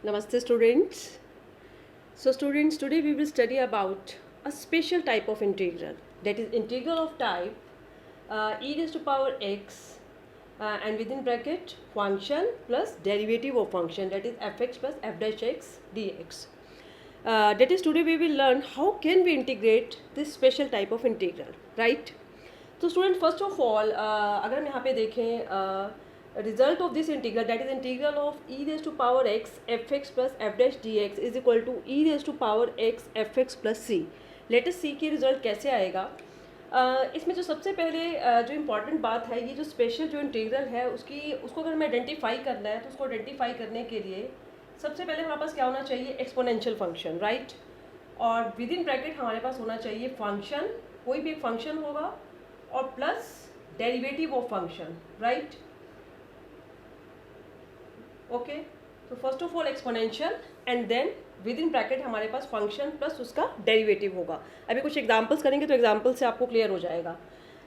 Namaste students. So students, today we will study about a special type of integral, that is integral of type e raised to power x and within bracket function plus derivative of function, that is fx plus f dash x dx. That is today we will learn how can we integrate this special type of integral, right? तो student first of all अगर हम यहाँ पे देखें result of this integral, that is integral of e raise to power x f x plus f dash d x is equal to e raise to power x f x plus c. Let us see की result कैसे आएगा. इसमें जो सबसे पहले जो important बात है, ये जो स्पेशल जो इंटीग्रल है उसको अगर हमें आइडेंटिफाई करना है तो उसको आइडेंटिफाई करने के लिए सबसे पहले हमारे पास क्या होना चाहिए, एक्सपोनेंशियल फंक्शन, राइट. और विद इन ब्रैकेट हमारे पास होना चाहिए फंक्शन, कोई भी एक फंक्शन होगा, और plus derivative of function, right. Okay, तो first of all exponential and then with in bracket हमारे पास फंक्शन प्लस उसका डेरिवेटिव होगा. अभी कुछ एग्जांपल्स करेंगे तो एग्जांपल से आपको क्लियर हो जाएगा.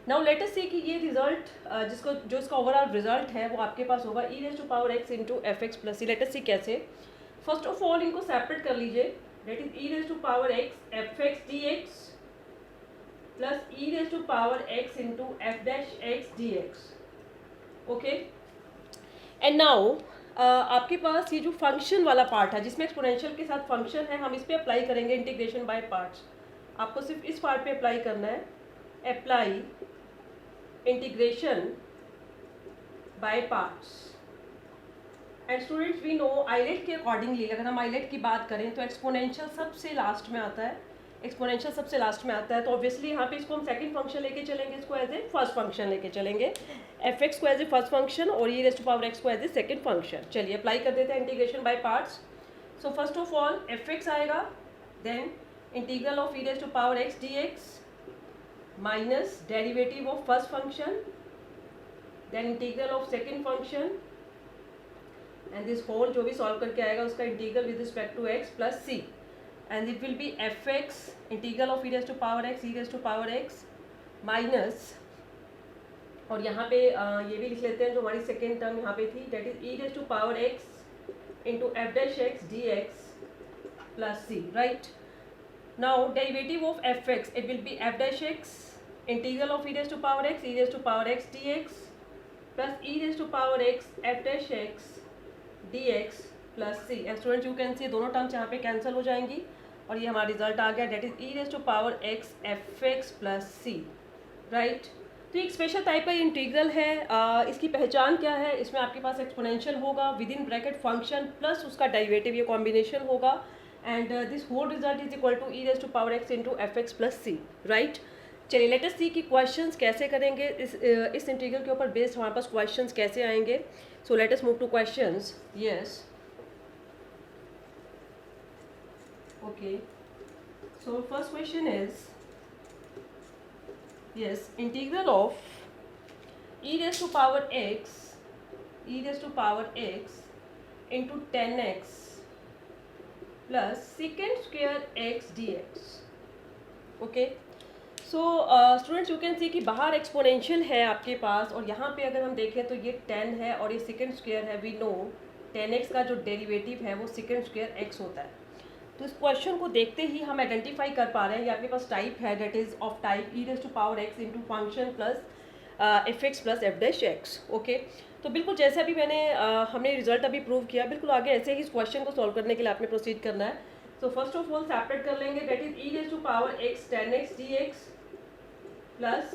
नाउ लेट अस सी कि ये रिजल्ट जो इसका ओवरऑल रिजल्ट है वो आपके पास होगा e raise to power x into f x plus c. Let us see कैसे. फर्स्ट ऑफ ऑल इनको सेपरेट कर लीजिए, that is e raise to power x f x d x plus e raise to power x into f dash x d x. Okay, and now आपके पास ये जो function वाला part है जिसमें एक्सपोनेंशियल के साथ फंक्शन है, हम इस पर अप्लाई करेंगे इंटीग्रेशन बाय पार्ट्स. आपको सिर्फ इस पार्ट पे अप्लाई करना है, apply integration by parts. And students we know ILATE के अकॉर्डिंगली अगर हम आइलेट की बात करें तो एक्सपोनेंशियल सबसे लास्ट में आता है, एक्सपोनेंशियल सबसे लास्ट में आता है. तो ऑब्वियसली यहाँ पे इसको हम सेकंड फंक्शन लेके चलेंगे, इसको एज ए फर्स्ट फंक्शन लेके चलेंगे, एफ एक्स को एज ए फर्स्ट फंक्शन और e raise to power x को एज ए सेकंड फंक्शन. चलिए अप्लाई कर देते हैं integration by parts. So first of all f x आएगा, then integral of e raise to power x d x minus derivative of first function, then integral of second function and this whole जो भी solve करके आएगा उसका integral with respect to x plus c. And it will be fx integral of e raised to power x e raised to power x minus, और यहाँ पे ये भी लिख लेते हैं जो हमारी सेकेंड टर्म यहाँ पे थी, that is e raised to power x into f dash x d x plus c, right. Now derivative of f x, it will be f dash x integral of e raised to power x e raised to power x d x plus e raised to power x f dash x d x plus c. And students you can see दोनों terms यहाँ पे cancel हो जाएंगी और ये हमारा result आ गया, that is e raise to power x f x plus c, right. तो एक स्पेशल टाइप का इंटीग्रल है. इसकी पहचान क्या है, इसमें आपके पास एक्सपोनेंशियल होगा, with in bracket function plus उसका डेरिवेटिव, ये कॉम्बिनेशन होगा. And this whole result is equal to e raise to power x into f x plus c, right. चलिए लेट अस सी कि क्वेश्चंस कैसे करेंगे, इस इंटीग्रल के ऊपर बेस्ड हमारे पास क्वेश्चंस कैसे आएंगे. So let us move two questions. Yes, okay, so first question is, yes, integral of e raised to power x into 10x plus secant square x dx. okay, so students you can see कि बाहर exponential है आपके पास और यहाँ पे अगर हम देखें तो ये 10 है और ये secant square है. वी नो 10x का जो डेरिवेटिव है वो secant square x होता है. तो इस क्वेश्चन को देखते ही हम आइडेंटिफाई कर पा रहे हैं, ये आपके पास टाइप है, that is of type e raise to power x into function plus f x plus f dash x. Okay, तो बिल्कुल जैसे अभी हमने रिजल्ट अभी प्रूव किया, बिल्कुल आगे ऐसे ही इस क्वेश्चन को सॉल्व करने के लिए आपने प्रोसीड करना है. So first of all separate कर लेंगे, that is e raise to power x tan x d x plus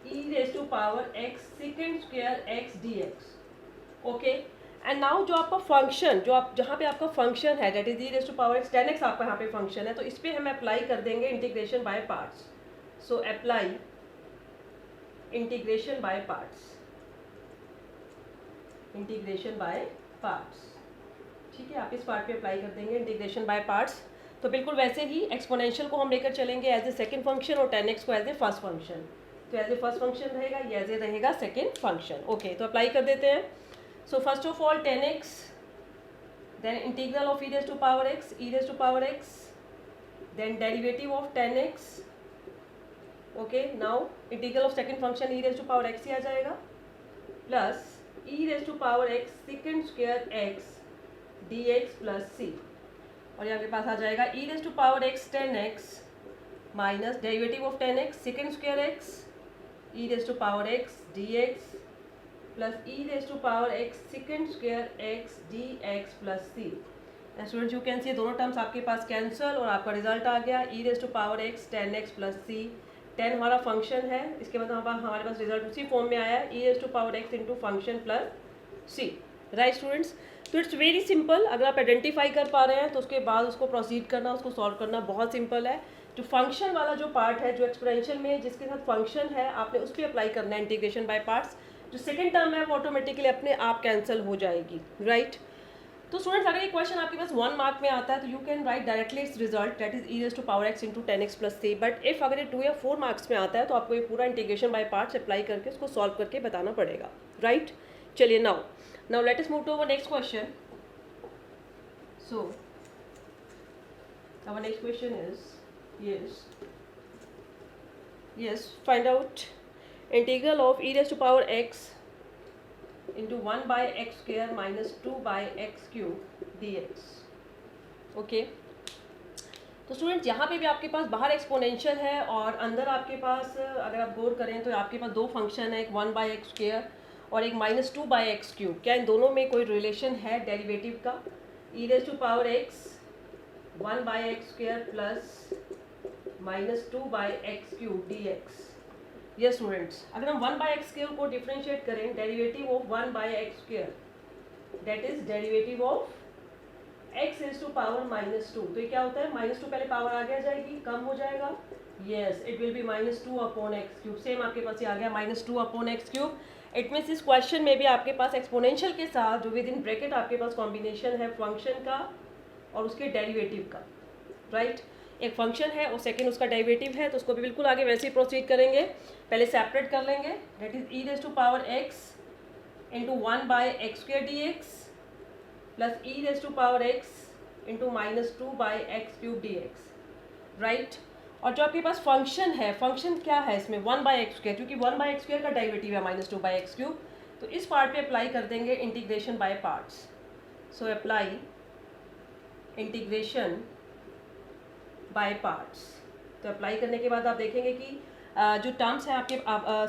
e raise to power x second square x d x. Okay, and now जो आपका function जहाँ पे आपका function है, that is e raise to power x tan x आपका यहाँ पे function है, तो इस पर हम अप्लाई कर देंगे integration by parts. So apply integration by parts, integration by parts. ठीक है, आप इस पार्ट पे अप्लाई कर देंगे इंटीग्रेशन बाय पार्ट्स. तो बिल्कुल वैसे ही एक्सपोनेंशियल को हम लेकर चलेंगे एज ए सेकेंड फंक्शन और 10x को एज ए फर्स्ट फंक्शन. तो एज ए फर्स्ट फंक्शन रहेगा, ये एज ए रहेगा सेकेंड फंक्शन. ओके, तो अप्लाई कर देते हैं. So first of all 10x, then integral of e raised to power x, then derivative of 10x. okay, now integral of second function e raised to power x ही आ जाएगा plus e raised to power x secant square x d x plus c, और यहाँ के पास आ जाएगा e raise to power x 10x minus derivative of 10x secant square x e raise to power x d x plus e raise to power x second square x d x plus c. Students you can see दोनों terms आपके पास cancel और आपका result आ गया e raise to power x 10x plus c. 10 हमारा function है, इसके बाद हमारे पास रिजल्ट उसी फॉर्म में आया है e raise to power x into function plus c. Right students, तो इट्स वेरी सिंपल। अगर आप आइडेंटिफाई कर पा रहे हैं तो उसके बाद उसको प्रोसीड करना, उसको सॉल्व करना बहुत सिंपल है। जो फंक्शन वाला जो पार्ट है, जो एक्सपोनेंशियल में जिसके साथ फंक्शन है, आपने उस पर अप्लाई करना है इंटीग्रेशन बाय पार्ट्स। जो सेकंड टर्म है वो ऑटोमेटिकली अपने आप कैंसिल हो जाएगी। राइट, तो स्टूडेंट्स अगर ये क्वेश्चन आपके पास 1 मार्क में आता है तो you can write directly it's result that is e raise to power x into 10x plus c. But if अगर ये 2 या 4 मार्क्स में आता है तो आपको ये पूरा इंटीग्रेशन बाय पार्ट्स अप्लाई करके उसको सॉल्व करके बताना पड़ेगा। राइट, चलिए now let us move to our next question. So our next question is yes find out integral of e raised to power x into 1 by x square minus 2 by x cube dx। Okay, तो students यहाँ पे भी आपके पास बाहर exponential है और अंदर आपके पास अगर आप गौर करें तो आपके पास दो फंक्शन है, एक 1 बाई एक्स स्क्वायर और एक माइनस 2 बाई एक्स क्यूब। क्या इन दोनों में कोई रिलेशन है डेरिवेटिव का? E raise to power x 1 by x square plus minus 2 by x cube d x. Yes students, अगर हम 1 बाई एक्स स्क्वायर को डिफ्रेंशिएट करें, derivative of 1 by x square that is derivative of x raise to power minus 2, तो ये क्या होता है, minus 2 पहले पावर आगे आ जाएगी, कम हो जाएगा। Yes, it will B minus 2 upon x cube. Same आपके पास ये आ गया minus 2 upon x cube. It means इस क्वेश्चन में भी आपके पास एक्सपोनेंशियल के साथ जो विद इन ब्रैकेट आपके पास कॉम्बिनेशन है फंक्शन का और उसके डेरिवेटिव का। राइट, एक फंक्शन है और सेकेंड उसका डेरिवेटिव है, तो उसको भी बिल्कुल आगे वैसे ही प्रोसीड करेंगे। पहले सेपरेट कर लेंगे, that is e raise to power x into 1 by x square d x plus e raise to power x into minus 2 by x cube d x. Right, और जो आपके पास फंक्शन है, फंक्शन क्या है इसमें 1 बाई एक्स स्क्वायर, क्योंकि 1 by x square का डेरिवेटिव है माइनस 2 बाई एक्स क्यूब, तो इस पार्ट पे अप्लाई कर देंगे integration by parts. So apply integration by parts. तो अप्लाई करने के बाद आप देखेंगे कि जो टर्म्स हैं आपके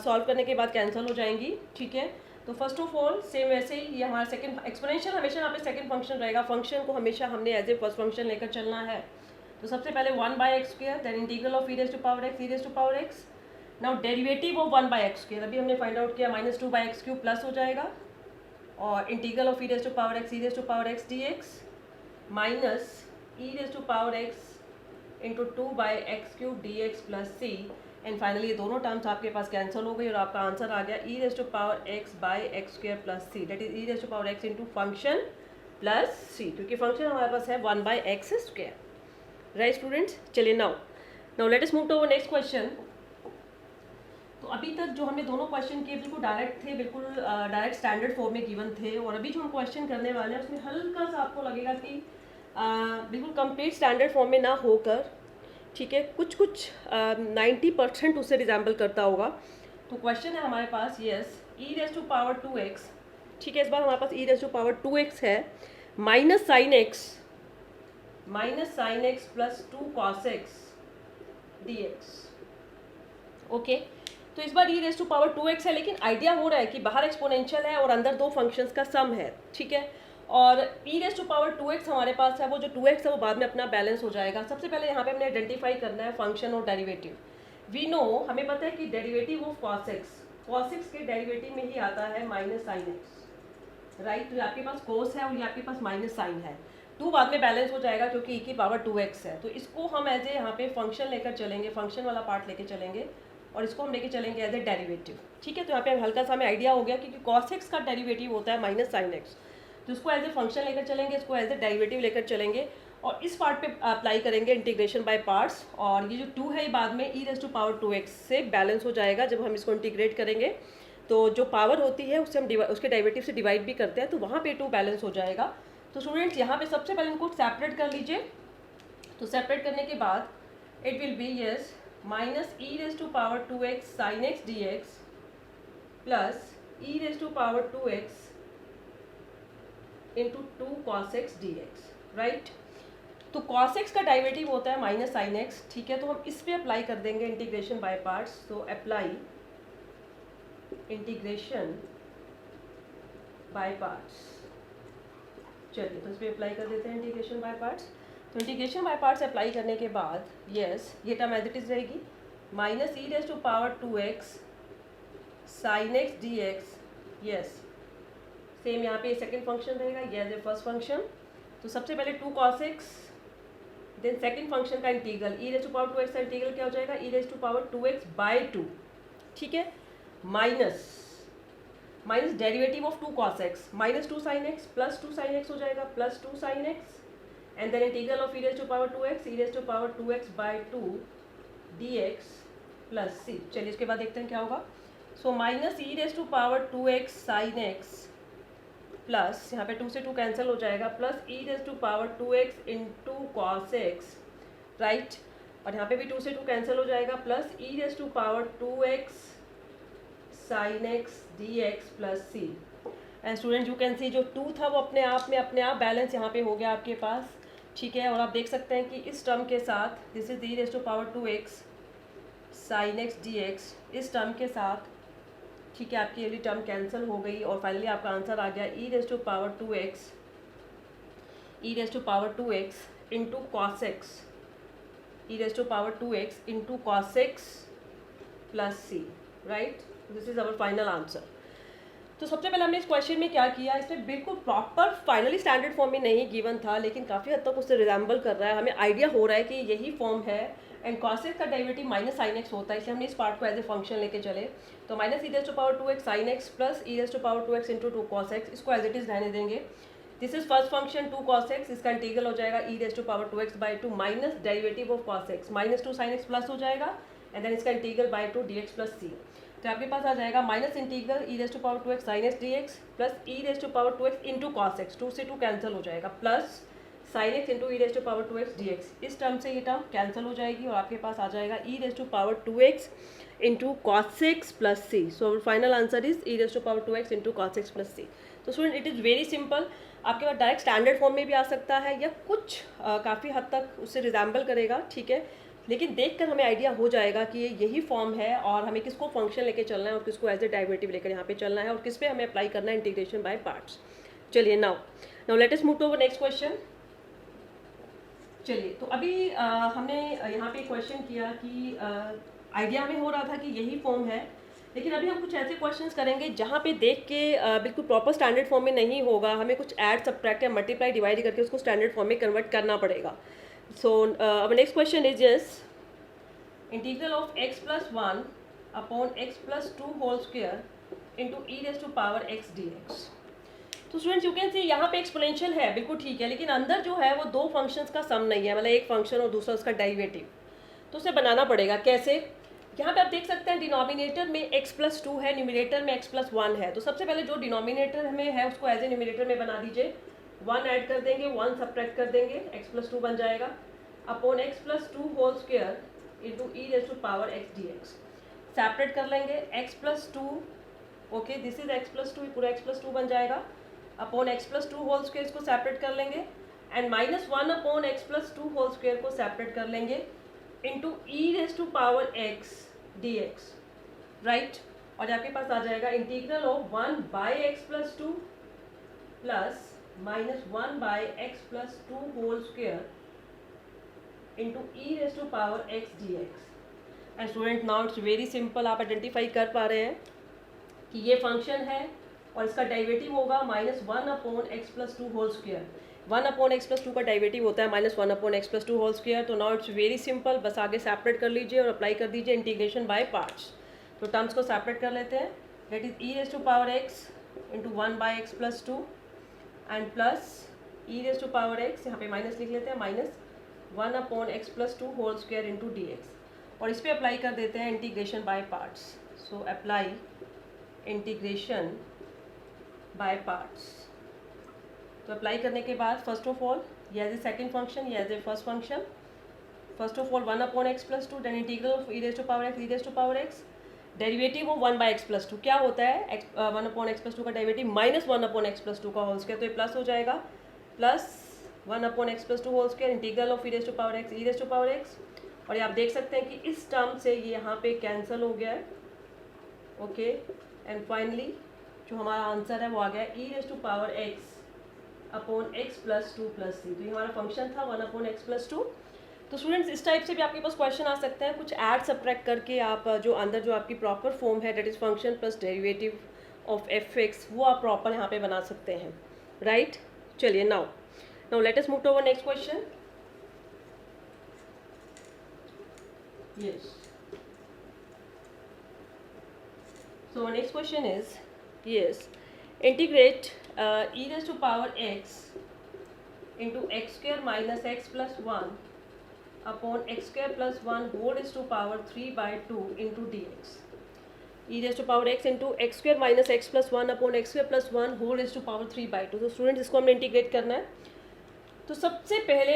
सॉल्व करने के बाद कैंसिल हो जाएंगी। ठीक है, तो फर्स्ट ऑफ ऑल सेम वैसे ही ये हमारा सेकंड एक्सपोनेंशियल हमेशा यहाँ पे सेकंड फंक्शन रहेगा। फंक्शन को हमेशा हमने एज ए फर्स्ट फंक्शन लेकर चलना है। तो सबसे पहले 1 by x square, then integral of e raise to power x, e raise to power x. Now derivative of 1 by x square अभी हमने फाइंड आउट किया, minus 2 by x cube plus हो जाएगा, और integral of e raise to power x, e raise to power x d x minus e raise to power x into 2 by x cube d x plus c. And finally ये दोनों terms आपके पास cancel हो गई और आपका answer आ गया e raise to power x by x square plus c, that is e raise to power x into function plus c, क्योंकि फंक्शन हमारे पास है 1 by x square. Right students, चलिए now let us move to our next question. तो अभी तक जो हमने दोनों क्वेश्चन किए बिल्कुल डायरेक्ट थे, बिल्कुल डायरेक्ट स्टैंडर्ड फॉर्म में गिवन थे, और अभी जो हम क्वेश्चन करने वाले हैं उसमें हल्का सा आपको लगेगा कि बिल्कुल कंप्लीट स्टैंडर्ड फॉर्म में ना होकर, ठीक है, कुछ 90% उससे रिजेंबल करता होगा। तो क्वेश्चन है हमारे पास yes e raise to power 2x, ठीक है, इस बार हमारे पास e raise to power 2x है minus sine x plus 2 cos x d x. Okay, तो इस बार e raise to power 2x है, लेकिन आइडिया हो रहा है कि बाहर एक्सपोनेंशियल है और अंदर दो फंक्शंस का सम है। ठीक है, और e raise to power 2x हमारे पास है, वो जो 2x है वो बाद में अपना बैलेंस हो जाएगा। सबसे पहले यहाँ पे हमने आइडेंटिफाई करना है फंक्शन और डेरिवेटिव। वी नो, हमें पता है कि डेरिवेटिव ऑफ cos x के डेरिवेटिव में ही आता है माइनस साइन एक्स। राइट, तो आपके पास cos है और ये आपके पास माइनस साइन है, 2 बाद में बैलेंस हो जाएगा क्योंकि e की पावर 2x है। तो इसको हम एज ए यहाँ पे फंक्शन लेकर चलेंगे, फंक्शन वाला पार्ट लेके चलेंगे, और इसको हम लेके चलेंगे एज ए डेरिवेटिव। ठीक है, तो यहाँ पे हल्का सा हमें आइडिया हो गया क्योंकि cos x का डेरिवेटिव होता है माइनस साइन एक्स, तो इसको एज ए फंक्शन लेकर चलेंगे, इसको एज ए डेरिवेटिव लेकर चलेंगे, और इस पार्ट पे अप्लाई करेंगे इंटीग्रेशन बाय पार्ट्स। और ये जो 2 है ये बाद में ई रेज टू पावर 2x से बैलेंस हो जाएगा जब हम इसको इंटीग्रेट करेंगे। तो जो पावर होती है उससे हम उसके डेरिवेटिव से डिवाइड भी करते हैं, तो वहाँ पे 2 बैलेंस हो जाएगा। तो स्टूडेंट्स यहाँ पे सबसे पहले इनको सेपरेट कर लीजिए। तो सेपरेट करने के बाद it will be yes minus e raise to power 2x sine x d x plus e raise to power 2x into 2 cos x dx, right. तो cos x का डेरिवेटिव होता है माइनस साइन x, ठीक है। तो हम इस पे अप्लाई कर देंगे इंटीग्रेशन बाय पार्ट्स। तो अप्लाई इंटीग्रेशन बाय पार्ट्स। चलिए, तो इस पर अप्लाई कर देते हैं इंटीग्रेशन बाय पार्ट्स। तो इंटीग्रेशन बाय पार्ट्स अप्लाई करने के बाद यस, ये टर्म एज इट इज रहेगी, minus e raise to power 2x sine x d x. Yes, same यहाँ पे सेकेंड फंक्शन रहेगा, ये एज ए फर्स्ट फंक्शन। तो सबसे पहले 2 cos x, then second function का integral e raise to power 2x का इंटीग्रल क्या हो जाएगा, e raise to power 2x by 2, ठीक है, minus derivative of 2 cos x minus 2 sin x plus 2 sin x हो जाएगा, plus 2 sin x and then integral of e raise to power 2x e raise to power 2x by 2 dx plus c। चलिए इसके बाद देखते हैं क्या होगा। So minus e raise to power 2x sine x plus यहाँ पे 2 से 2 कैंसिल हो जाएगा, plus e raise to power 2x into cos x, right. और यहाँ पे भी 2 से 2 कैंसिल हो जाएगा, plus e raise to power 2x sine x d x plus c. And student you can see जो 2 था वो अपने आप बैलेंस यहाँ पे हो गया आपके पास, ठीक है। और आप देख सकते हैं कि इस टर्म के साथ, this is e raise to power 2x sine x d x, इस टर्म के साथ, ठीक है, आपकी ये टर्म कैंसिल हो गई और फाइनली आपका आंसर आ गया e raise to power 2x into cos x, e raise to power 2x into cos x plus c, right. This is our final answer. तो सबसे पहले हमने इस क्वेश्चन में क्या किया, इसमें बिल्कुल प्रॉपर फाइनली स्टैंडर्ड फॉर्म में नहीं गिवन था, लेकिन काफ़ी हद तक उससे रिजेंबल कर रहा है, हमें आइडिया हो रहा है कि यही फॉर्म है। एंड cos x का डेरिवेटिव माइनस साइन एक्स होता है, इसलिए हमने इस पार्ट को एज ए फंक्शन लेके चले। तो minus e raise to power 2x sine x plus e raise to power 2x into 2 cos x, इसको एज इट इज रहने देंगे। This is first function 2 cos x, इसका इंटीग्रल हो जाएगा e raise to power 2x by 2 minus derivative of cos x minus 2 sine x plus हो जाएगा and then इसका integral by 2 dx plus c. तो आपके पास आ जाएगा minus integral e raise to power 2x sine x d x plus e raise to power 2x into cos x, 2 से 2 cancel हो जाएगा, plus sine x into e raise to power 2x d x. इस term से ये term cancel हो जाएगी और आपके पास आ जाएगा e raise to power 2x into cos x plus c. So our final answer is e raise to power 2x into cos x plus c. तो student it is very simple, आपके पास डायरेक्ट स्टैंडर्ड फॉर्म में भी आ सकता है या कुछ काफ़ी हद तक उससे रिजेंबल करेगा, ठीक है। लेकिन देखकर हमें आइडिया हो जाएगा कि ये यही फॉर्म है और हमें किसको फंक्शन लेके चलना है और किसको एज ए डेरिवेटिव लेकर यहाँ पे चलना है और किस पे हमें अप्लाई करना है इंटीग्रेशन बाय पार्ट्स। चलिए now let us move to our next question. चलिए, तो अभी हमने यहाँ पे क्वेश्चन किया कि आइडिया हमें हो रहा था कि यही फॉर्म है, लेकिन अभी हम कुछ ऐसे क्वेश्चंस करेंगे जहाँ पे देख के बिल्कुल प्रॉपर स्टैंडर्ड फॉर्म में नहीं होगा, हमें कुछ ऐड सब्ट्रैक्ट या मल्टीप्लाई डिवाइड करके उसको स्टैंडर्ड फॉर्म में कन्वर्ट करना पड़ेगा। So our next question is yes, integral of x plus 1 upon x plus 2 whole square into e raise to power x dx। तो स्टूडेंट्स यू कैन सी यहाँ पे exponential है, बिल्कुल ठीक है, लेकिन अंदर जो है वो दो फंक्शंस का सम नहीं है, मतलब एक फंक्शन और दूसरा उसका डेरिवेटिव। तो उसे बनाना पड़ेगा कैसे। यहाँ पे आप देख सकते हैं डिनोमिनेटर में x प्लस 2 है, न्यूमिनेटर में x प्लस 1 है। तो सबसे पहले जो डिनोमिनेटर में है उसको एज ए न्यूमिनेटर में बना दीजिए, 1 ऐड कर देंगे, 1 सब्ट्रैक्ट कर देंगे, x प्लस 2 बन जाएगा upon x plus 2 whole square into e raise to power x dx। Separate कर लेंगे x plus 2, okay, this is x plus 2, पूरा x प्लस 2 बन जाएगा upon x plus 2 whole square, इसको सेपरेट कर लेंगे and minus 1 upon x plus 2 whole square को separate कर लेंगे into e raise to power x dx, right. और आपके पास आ जाएगा integral of 1 by x plus 2 plus minus 1 by x plus 2 whole square into e raise to power x dx। And student now it's very simple, आप identify कर पा रहे हैं कि ये फंक्शन है और इसका डेरिवेटिव होगा minus 1 upon x plus 2 whole square. 1 upon x plus 2 का डेरिवेटिव होता है minus 1 upon x plus 2 whole square. तो नाउ इट्स वेरी सिंपल, बस आगे सेपरेट कर लीजिए और अप्लाई कर दीजिए इंटीग्रेशन बाय पार्ट्स। तो टर्म्स को सेपरेट कर लेते हैं, that is e raise to power x into 1 by x plus 2 and plus e raise to power x, यहाँ पे माइनस लिख लेते हैं, minus 1 upon x plus 2 whole square into d x. और इस पर अप्लाई कर देते हैं integration by parts. So apply integration by parts. तो अप्लाई करने के बाद फर्स्ट ऑफ ऑल ये एज ए सेकेंड फंक्शन, ये as a first function, first of all 1 upon x plus 2 then integral of e raise to power x, e raise to power x derivative हो 1/x+2, क्या होता है 1/x+2 का derivative -1/x+2 का whole square, तो ये plus हो जाएगा, plus 1/x+2 whole square integral of e⁻x। और ये आप देख सकते हैं कि इस टर्म से ये यहाँ पे कैंसिल हो गया है, ओके। एंड फाइनली जो हमारा आंसर है वो आ गया e⁻x/x+2 c। तो ये हमारा फंक्शन था 1/x+2। तो स्टूडेंट्स इस टाइप से भी आपके पास क्वेश्चन आ सकते हैं, कुछ ऐड सब्ट्रैक्ट करके आप जो अंदर जो आपकी प्रॉपर फॉर्म है that is function plus derivative of f(x) वो आप प्रॉपर यहाँ पे बना सकते हैं, राइट। चलिए now let us move to our next question. Yes, so our next question is, yes, integrate e⁻x into x square minus x plus 1 upon x square plus 1 whole is to power 3/2 into dx। e⁻x into x square minus x plus 1 upon x square plus 1 whole is to power 3/2। तो student इसको हमने integrate करना है। तो सबसे पहले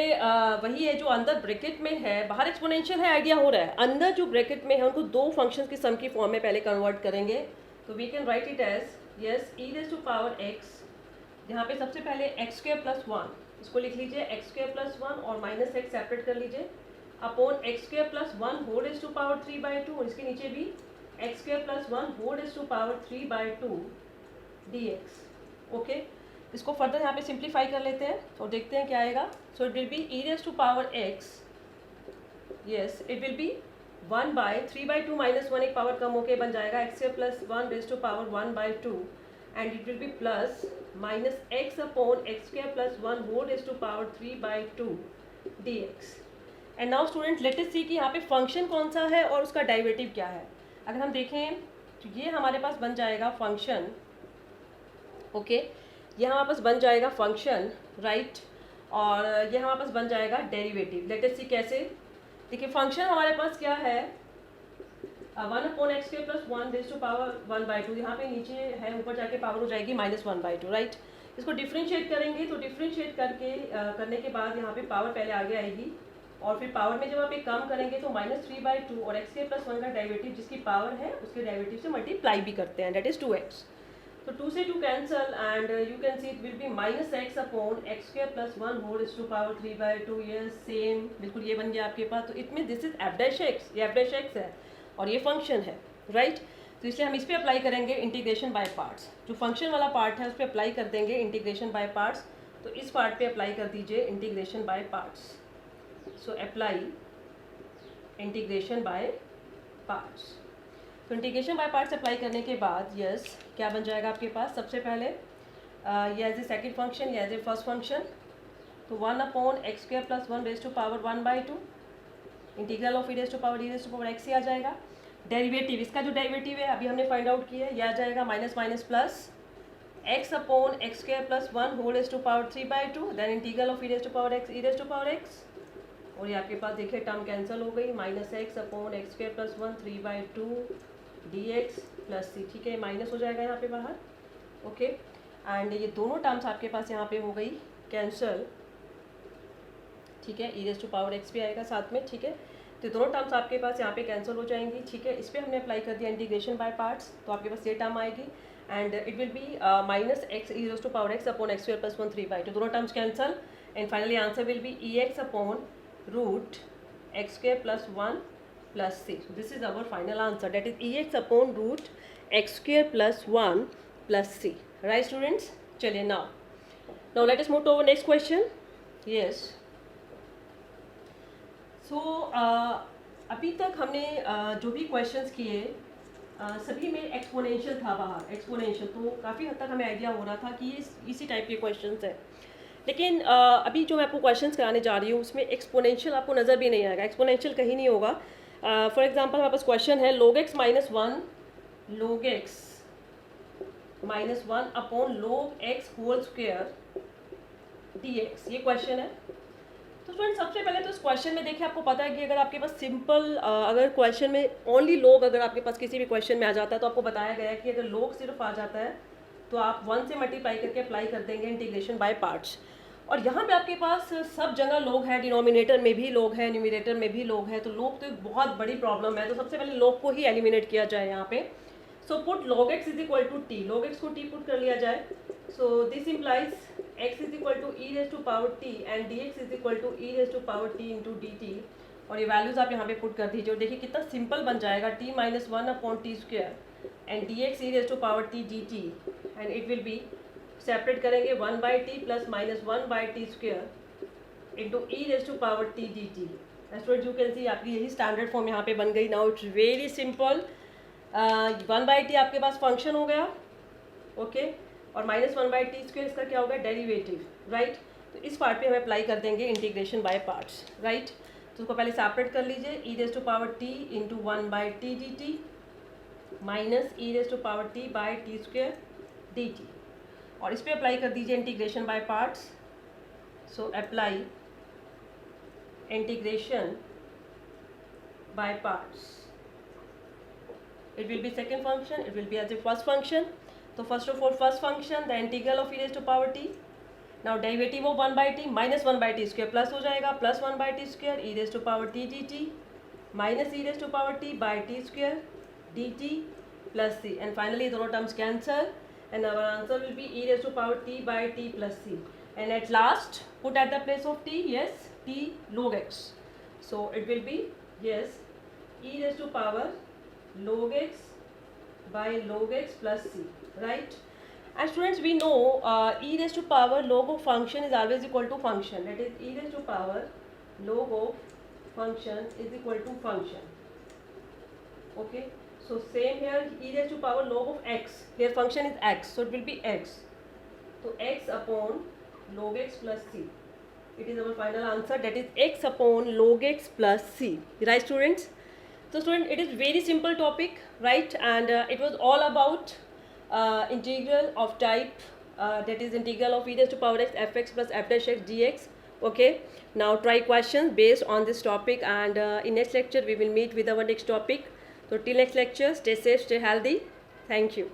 वही है जो अंदर ब्रैकेट में है, बाहर एक्सपोनेंशियल है, आइडिया हो रहा है, अंदर जो ब्रैकेट में है उनको दो फंक्शंस की सम की फॉर्म में पहले कन्वर्ट करेंगे। तो we can write it as yes e⁻x, यहाँ पे सबसे पहले x² + 1 इसको लिख लीजिए, x² + 1 और -x सेपरेट कर लीजिए, upon x² + 1 whole is to power 3/2 और इसके नीचे भी x² + 1 whole is to power 3/2 dx, okay. इसको फर्दर यहाँ पे सिंप्लीफाई कर लेते हैं और देखते हैं क्या आएगा। So it will B e⁻x, yes it will B 1/3/2 -1 एक पावर कम होके बन जाएगा x² + 1 raise to power 1/2 and it will be plus -x upon x² + 1 whole raise to power 3/2 dx। And now student let us see कि यहाँ पे function कौन सा है और उसका डेरिवेटिव क्या है। अगर हम देखें तो ये हमारे पास बन जाएगा फंक्शन, ओके ये हमारे पास बन जाएगा फंक्शन, राइट, और ये हमारे पास बन जाएगा डेरिवेटिव। लेट अस सी कैसे। देखिए फंक्शन हमारे पास क्या है 1/x² + 1 रेज़ टू पावर 1/2, यहाँ पे नीचे है, ऊपर जाके पावर हो जाएगी -1/2, राइट। इसको डिफ्रेंशिएट करेंगे तो डिफ्रेंशिएट करके करने के बाद यहाँ पे पावर पहले आगे आएगी और फिर पावर में जब आप एक कम करेंगे तो -3/2 और x² + 1 का डेरिवेटिव जिसकी पावर है उसके डेरिवेटिव से मल्टीप्लाई भी करते हैं, दैट इज 2x। तो 2 से 2 cancel and you can see it will be -x upon x² + 1 whole is to power 3/2, ये सेम बिल्कुल ये बन गया आपके पास। तो it mean this is f'(x), ये f'(x) है और ये फंक्शन है, राइट। तो इसलिए हम इस पर अप्लाई करेंगे इंटीग्रेशन बाय पार्ट्स। जो फंक्शन वाला पार्ट है उस पर अप्लाई कर देंगे इंटीग्रेशन बाय पार्ट्स। तो इस पार्ट पे अप्लाई कर दीजिए integration by parts. So apply integration by parts. तो इंटीग्रेशन बाय पार्ट्स अप्लाई करने के बाद यस क्या बन जाएगा आपके पास, सबसे पहले ये एज ए सेकेंड फंक्शन, ये एज ए फर्स्ट फंक्शन। तो 1/x² + 1 raise to power 1/2 integral of e⁻x से आ जाएगा। डेरिवेटिव, इसका जो डेरिवेटिव है अभी हमने फाइंड आउट किया है, यह आ जाएगा minus plus x upon x² + 1 whole is to power 3/2 then integral of e⁻x और ये आपके पास देखिए टर्म कैंसिल हो गई, -x upon x² + 1 3/2 dx plus c, ठीक है माइनस हो जाएगा यहाँ पे बाहर, ओके। एंड ये दोनों टर्म्स आपके पास यहाँ पे हो गई कैंसिल, ठीक है, e⁻x भी आएगा साथ में, ठीक है। तो दोनों टर्म्स आपके पास यहाँ पे कैंसिल हो जाएंगी, ठीक है। इस पर हमने अप्लाई कर दिया इंटीग्रेशन बाय पार्ट्स, तो आपके पास ये टर्म आएगी and it will be -x e⁻x upon x² + 1 3/2, दोनों terms cancel and finally answer will be ex upon √x² + 1 + c। This is our final answer, that is ex upon √x² + 1 + c, right students. चलिए now let us move to our next question. Yes, so अभी तक हमने जो भी questions किए सभी में exponential था बाहर, एक्सपोनेंशियल, तो काफ़ी हद तक हमें आइडिया हो रहा था कि ये इसी टाइप के क्वेश्चंस हैं। लेकिन अभी जो मैं आपको क्वेश्चंस कराने जा रही हूँ उसमें एक्सपोनेंशियल आपको नज़र भी नहीं आएगा, एक्सपोनेंशियल कहीं नहीं होगा। फॉर एग्जांपल हमारे पास क्वेश्चन है log x - 1 log x - 1 upon log x whole square dx, ये क्वेश्चन है। तो स्टूडेंट सबसे पहले तो इस क्वेश्चन में देखिए आपको पता है कि अगर आपके पास सिंपल अगर क्वेश्चन में ओनली log अगर आपके पास किसी भी क्वेश्चन में आ जाता है तो आपको बताया गया है कि अगर log सिर्फ आ जाता है तो आप 1 से मल्टीप्लाई करके अप्लाई कर देंगे इंटीग्रेशन बाय पार्ट्स। और यहाँ पे आपके पास सब जगह लोग हैं, डिनोमिनेटर में भी लोग हैं, न्यूमिनेटर में भी लोग हैं, तो लोग तो एक बहुत बड़ी प्रॉब्लम है। तो सबसे पहले लोग को ही एलिमिनेट किया जाए यहाँ पे। So put log x is equal to t, log x को t पुट कर लिया जाए। So this implies x is equal to e raise to power t and dx is equal to e raise to power t into dt। और ये values आप यहाँ पे put कर दीजिए और देखिए कितना सिंपल बन जाएगा, t minus one upon t square and dx e raise to power t dt and it will be, separate करेंगे 1 by t plus minus 1 by t square into e raise to power t d t. Student you can see आपकी यही standard form यहाँ पे बन गई। Now it's very simple, 1 by t आपके पास function हो गया, ओके, और माइनस 1 बाई टी स्क्वेयर इसका क्या होगा, डेरिवेटिव, राइट। तो इस पार्ट पे हम अप्लाई कर देंगे इंटीग्रेशन बाय पार्ट्स, राइट। तो उसको पहले सेपरेट कर लीजिए, e raise to power t into 1 by t d t minus e raise to power t by t square d t, और इस पर अप्लाई कर दीजिए integration by parts. So apply integration by parts, it will be second function, it will be as a first function. So first of all, first function, the integral of e raised to power t. Now derivative of 1 by t minus 1 by t square plus हो जाएगा, plus 1 by t square e raised to power t dt minus e raised to power t by t square dt plus c, and finally दोनों terms cancel and our answer will be e raised to power t by t plus c, and at last put at the place of t, yes, t log x. So it will be, yes, e raised to power log x by log x plus c, right. And students, we know e raised to power log of function is always equal to function, that is e raised to power log of function is equal to function, okay. So same here, e raised to power log of x, here function is x, so it will be x, so x upon log x plus c, it is our final answer, that is x upon log x plus c, right students. So student, it is very simple topic, right, and it was all about integral of type, that is integral of e raised to power x fx plus f dash x dx, okay. Now try questions based on this topic, and in next lecture we will meet with our next topic. So till next lecture, stay safe, stay healthy, thank you.